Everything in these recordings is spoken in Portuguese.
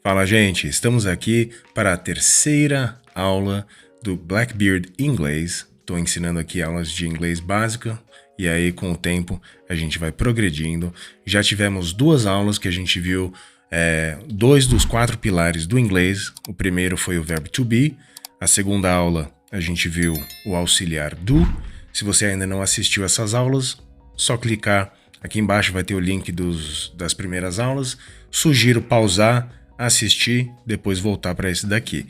Fala, gente! Estamos aqui para a terceira aula do Blackbeard Inglês. Estou ensinando aqui aulas de inglês básico e aí com o tempo a gente vai progredindo. Já tivemos duas aulas que a gente viu dois dos 4 pilares do inglês. O primeiro foi o verbo to be. A segunda aula a gente viu o auxiliar do. Se você ainda não assistiu essas aulas, só clicar aqui embaixo, vai ter o link das primeiras aulas. Sugiro pausar, assistir, depois voltar para esse daqui.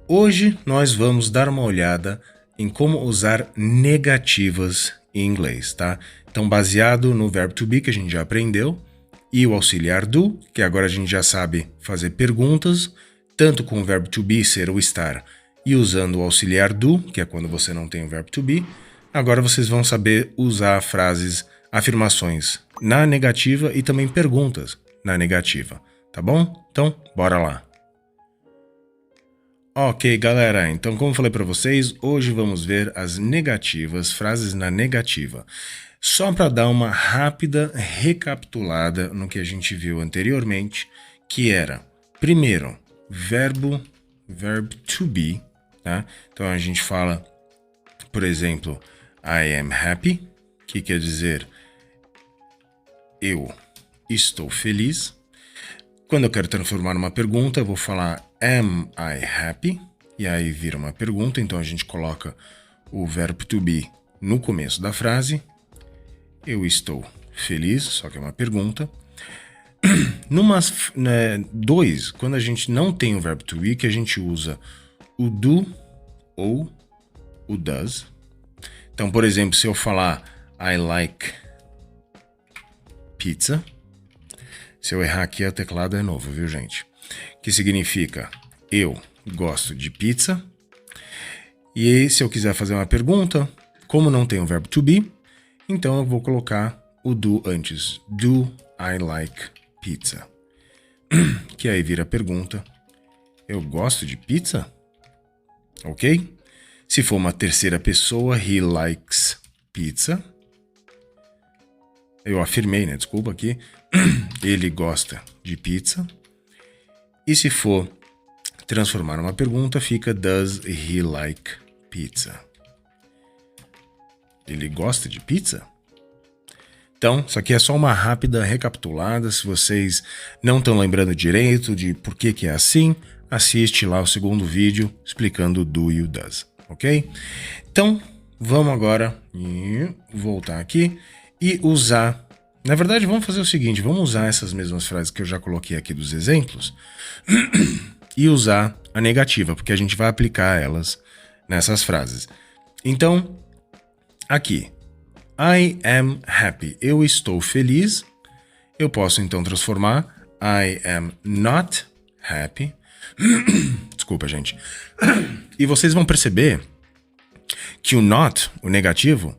Hoje nós vamos dar uma olhada em como usar negativas em inglês, tá? Então, baseado no verbo to be que a gente já aprendeu e o auxiliar do, que agora a gente já sabe fazer perguntas, tanto com o verbo to be ser o estar e usando o auxiliar do, que é quando você não tem o verbo to be, agora vocês vão saber usar frases, afirmações na negativa e também perguntas na negativa, tá bom? Então, bora lá. Ok, galera, então como eu falei para vocês, hoje vamos ver as negativas, frases na negativa. Só para dar uma rápida recapitulada no que a gente viu anteriormente, que era, primeiro, verbo to be, tá? Então a gente fala, por exemplo, I am happy, que quer dizer eu estou feliz. Quando eu quero transformar numa pergunta, eu vou falar am I happy? E aí vira uma pergunta, então a gente coloca o verbo to be no começo da frase. Eu estou feliz, só que é uma pergunta. Dois, quando a gente não tem o verbo to be, que a gente usa o do ou o does. Então, por exemplo, se eu falar I like pizza, se eu errar aqui, o teclado é novo, viu, gente? Que significa eu gosto de pizza. E aí, se eu quiser fazer uma pergunta, como não tem o verbo to be, então eu vou colocar o do antes. Do I like pizza? Que aí vira pergunta. Eu gosto de pizza? Ok? Se for uma terceira pessoa, he likes pizza. Eu afirmei, né? Desculpa aqui. Ele gosta de pizza. E se for transformar numa pergunta, fica does he like pizza? Ele gosta de pizza? Então, isso aqui é só uma rápida recapitulada. Se vocês não estão lembrando direito de por que é assim, assiste lá o segundo vídeo explicando o do e o does, ok? Então, vamos agora voltar aqui e usar. Na verdade, vamos fazer o seguinte, vamos usar essas mesmas frases que eu já coloquei aqui dos exemplos e usar a negativa, porque a gente vai aplicar elas nessas frases. Então, aqui, I am happy. Eu estou feliz. Eu posso então transformar I am not happy. Desculpa, gente. E vocês vão perceber que o not, o negativo,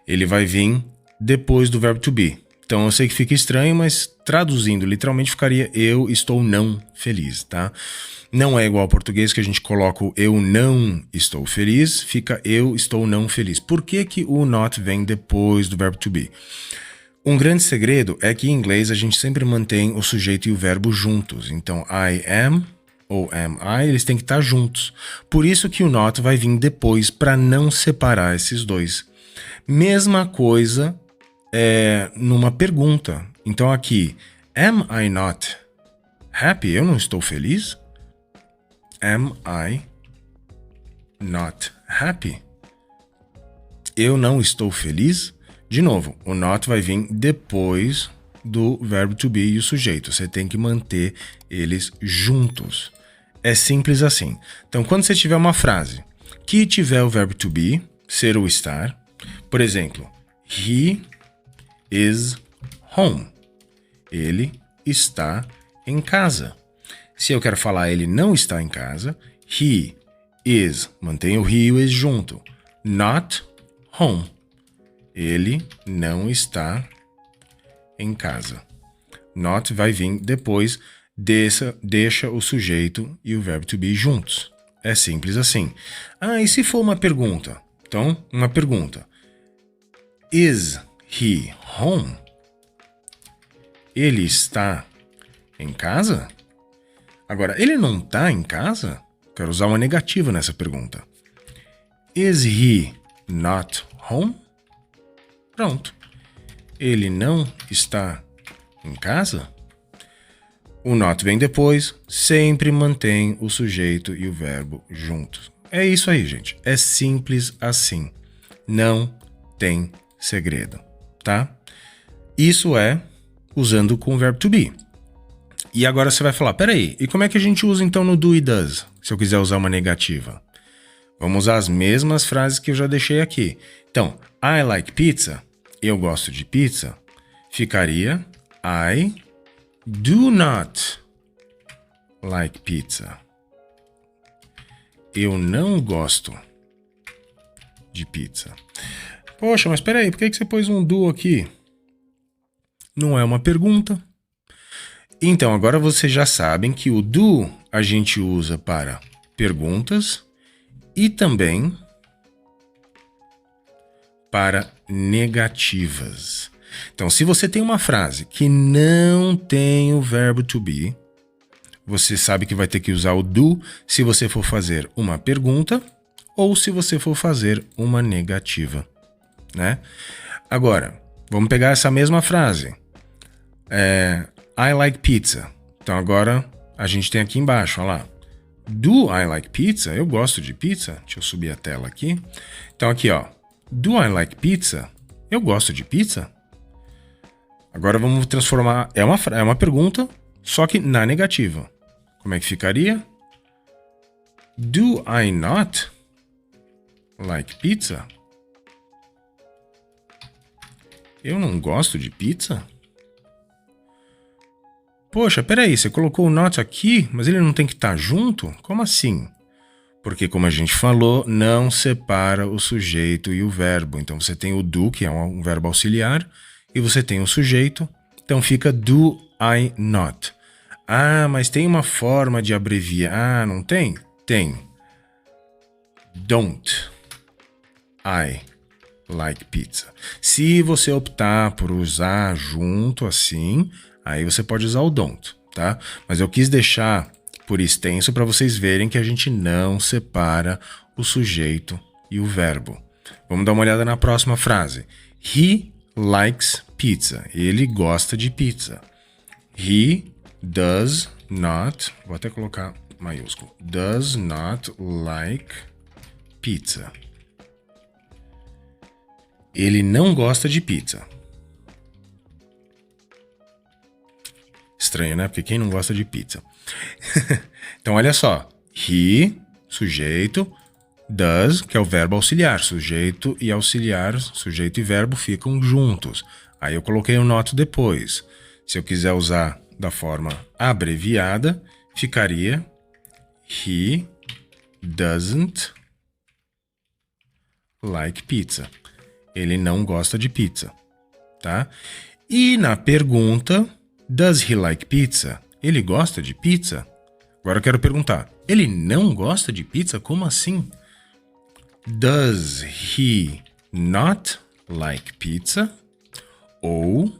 ele vai vir depois do verbo to be. Então eu sei que fica estranho, mas traduzindo literalmente ficaria eu estou não feliz, tá? Não é igual ao português que a gente coloca o eu não estou feliz, fica eu estou não feliz. Por que que o not vem depois do verbo to be? Um grande segredo é que em inglês a gente sempre mantém o sujeito e o verbo juntos. Então I am ou am I, eles têm que estar juntos. Por isso que o not vai vir depois para não separar esses dois. Mesma coisa numa pergunta. Então aqui, am I not happy? Eu não estou feliz? Am I not happy? Eu não estou feliz? De novo, o not vai vir depois do verbo to be e o sujeito. Você tem que manter eles juntos. É simples assim. Então, quando você tiver uma frase que tiver o verbo to be, ser ou estar, por exemplo, he is home. Ele está em casa. Se eu quero falar ele não está em casa, he is, mantenha o he e o is junto. Not home. Ele não está em casa. Not vai vir depois, deixa o sujeito e o verbo to be juntos. É simples assim. Ah, e se for uma pergunta? Então, uma pergunta. Is he home? Ele está em casa? Agora, ele não tá em casa? Quero usar uma negativa nessa pergunta. Is he not home? Pronto. Ele não está em casa? O not vem depois, sempre mantém o sujeito e o verbo juntos. É isso aí, gente. É simples assim. Não tem segredo, tá? Isso é usando com o verbo to be. E agora você vai falar, peraí, e como é que a gente usa então no do e does, se eu quiser usar uma negativa? Vamos usar as mesmas frases que eu já deixei aqui. Então, I like pizza, eu gosto de pizza, ficaria I do not like pizza. Eu não gosto de pizza. Poxa, mas peraí, por que você pôs um do aqui? Não é uma pergunta. Então, agora vocês já sabem que o do a gente usa para perguntas e também para negativas. Então, se você tem uma frase que não tem o verbo to be, você sabe que vai ter que usar o do se você for fazer uma pergunta ou se você for fazer uma negativa, né? Agora, vamos pegar essa mesma frase. I like pizza. Então, agora a gente tem aqui embaixo, olha lá. Do I like pizza? Eu gosto de pizza. Deixa eu subir a tela aqui. Então, aqui, ó. Do I like pizza? Eu gosto de pizza? Agora vamos transformar... É uma pergunta, só que na negativa. Como é que ficaria? Do I not like pizza? Eu não gosto de pizza? Poxa, peraí, você colocou o not aqui, mas ele não tem que estar junto? Como assim? Porque, como a gente falou, não separa o sujeito e o verbo. Então, você tem o do, que é um verbo auxiliar, e você tem o sujeito, então fica do I not. Ah, mas tem uma forma de abreviar. Ah, não tem? Tem. Don't I like pizza. Se você optar por usar junto assim, aí você pode usar o don't, tá? Mas eu quis deixar por extenso para vocês verem que a gente não separa o sujeito e o verbo. Vamos dar uma olhada na próxima frase. He likes pizza. Ele gosta de pizza. He does not, vou até colocar maiúsculo, does not like pizza. Ele não gosta de pizza. Estranho, né? Porque quem não gosta de pizza? Então, olha só. He, sujeito, does, que é o verbo auxiliar. Sujeito e auxiliar, sujeito e verbo ficam juntos. Aí eu coloquei o not depois. Se eu quiser usar da forma abreviada, ficaria He doesn't like pizza. Ele não gosta de pizza, tá? E na pergunta, does he like pizza? Ele gosta de pizza? Agora eu quero perguntar, ele não gosta de pizza? Como assim? Does he not like pizza? Ou,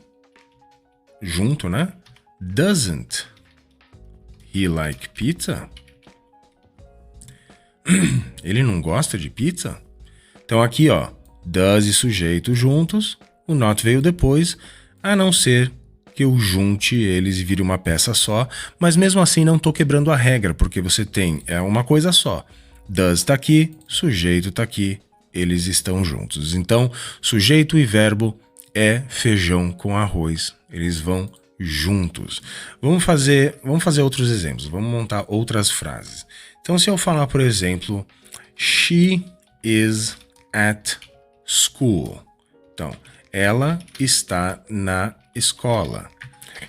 junto, né? Doesn't he like pizza? Ele não gosta de pizza? Então aqui, ó, does e sujeito juntos, o not veio depois, a não ser que eu junte eles e vire uma peça só, mas mesmo assim não estou quebrando a regra, porque você tem uma coisa só. Does está aqui, sujeito está aqui, eles estão juntos. Então, sujeito e verbo é feijão com arroz, eles vão juntos. Vamos fazer outros exemplos, vamos montar outras frases. Então, se eu falar, por exemplo, she is at school. Então, ela está na escola.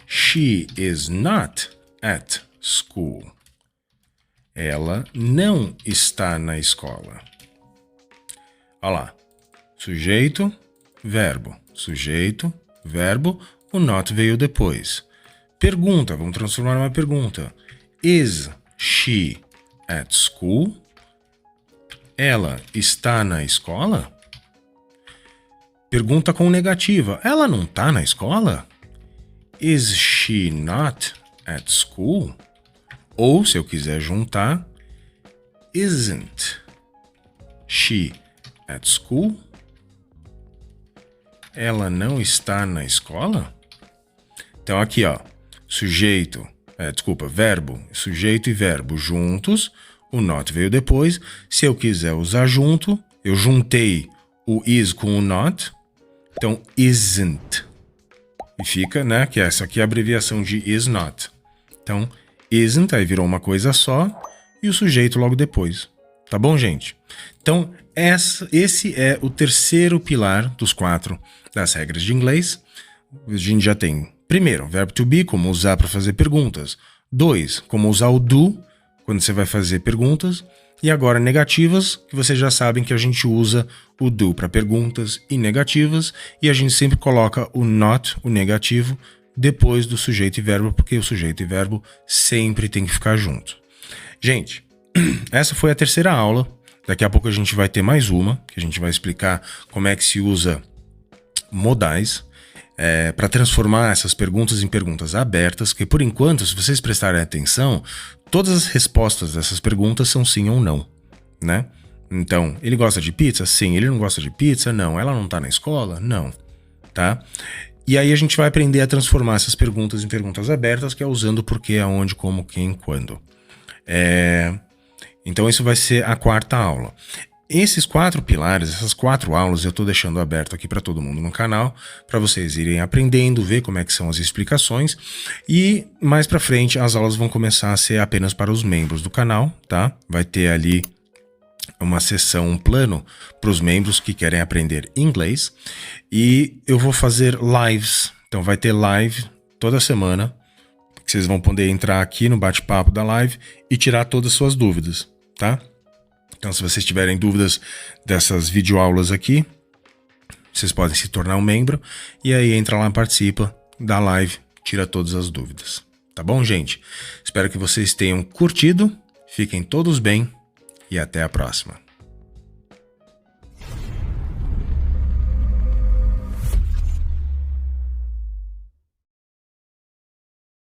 She is not at school. Ela não está na escola. Olha lá. Sujeito, verbo. Sujeito, verbo. O not veio depois. Pergunta. Vamos transformar numa pergunta. Is she at school? Ela está na escola? Pergunta com negativa. Ela não está na escola? Is she not at school? Ou, se eu quiser juntar, isn't she at school? Ela não está na escola? Então aqui, ó, verbo, sujeito e verbo juntos, o not veio depois. Se eu quiser usar junto, eu juntei o is com o not, então isn't. E fica, né, que essa aqui é a abreviação de is not. Então, isn't, aí virou uma coisa só, e o sujeito logo depois. Tá bom, gente? Então, esse é o terceiro pilar dos 4 das regras de inglês. A gente já tem, primeiro, verbo to be, como usar para fazer perguntas. 2, como usar o do, quando você vai fazer perguntas. E agora, negativas, que vocês já sabem que a gente usa o do para perguntas e negativas. E a gente sempre coloca o not, o negativo, depois do sujeito e verbo, porque o sujeito e verbo sempre tem que ficar junto. Gente, essa foi a terceira aula. Daqui a pouco a gente vai ter mais uma, que a gente vai explicar como é que se usa modais para transformar essas perguntas em perguntas abertas, que por enquanto, se vocês prestarem atenção, todas as respostas dessas perguntas são sim ou não, né? Então, ele gosta de pizza? Sim. Ele não gosta de pizza? Não. Ela não tá na escola? Não. Tá? E aí a gente vai aprender a transformar essas perguntas em perguntas abertas, que é usando porquê, aonde, como, quem, quando. Então isso vai ser a quarta aula. Esses 4 pilares, essas 4 aulas eu estou deixando aberto aqui para todo mundo no canal, para vocês irem aprendendo, ver como é que são as explicações, e mais para frente as aulas vão começar a ser apenas para os membros do canal, tá? Vai ter ali uma sessão, um plano para os membros que querem aprender inglês, e eu vou fazer lives, então vai ter live toda semana, que vocês vão poder entrar aqui no bate-papo da live e tirar todas as suas dúvidas, tá? Então, se vocês tiverem dúvidas dessas videoaulas aqui, vocês podem se tornar um membro e aí entra lá, participa da live, tira todas as dúvidas. Tá bom, gente? Espero que vocês tenham curtido, fiquem todos bem e até a próxima.